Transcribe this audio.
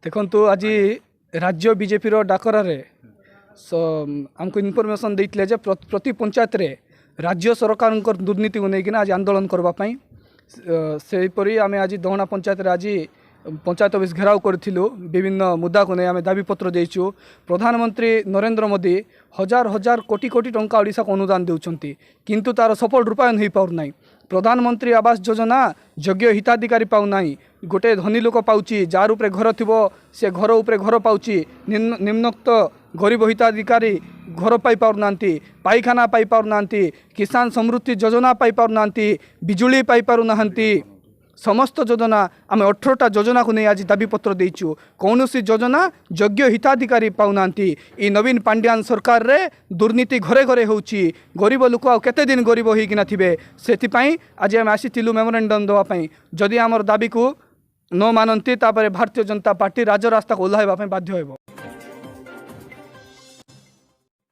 देखु आज राज्य बीजेपी डाकरारे आमको इनफॉरमेशन देते जे प्रति पंचायत रे राज्य सरकार दुर्नीति को लेकिन आज आंदोलन करने सेपरी आम आज दहना पंचायत आज पंचायत ऑफिस घेराव करूँ विभिन्न मुद्दा को नहीं आम दाबीपत्र देचु। प्रधानमंत्री नरेंद्र मोदी हजार हजार कोटी कोटी टंका ओडिशा को अनुदान देउछंती किंतु तार सफल रूपायन हो पार नहीं। प्रधानमंत्री आवास योजना योग्य हिताधिकारी पाऊना गोटे धनी लोक पाउची जार उपरे घर थिबो से घर उपरे घर पाउची निम्नोक्त गरीब हिताधिकारी घर पाई पारुनांती पाइखाना पाई पारुनांती किसान समृद्धि योजना पाई पारुनांती बिजुली पाई पारुनांती समस्त योजना आम 18टा योजना को नहीं आज दाबीपत्र देचु कौन सी योजना योग्य हिताधिकारी पाऊनांती। ई नवीन पांड्यान सरकार रे दुर्नीति घरे घरे होउची गरीब लोक आ केते दिन गरीब होइकिना थिबे सेथिपाई आज आम आसीथिलु मेमोरेंडम देवाई जदि आमर दाबी को न मानती तापर भारतीय जनता पार्टी राजरास्ता को ओह्लाइबा बाध्य हेबो।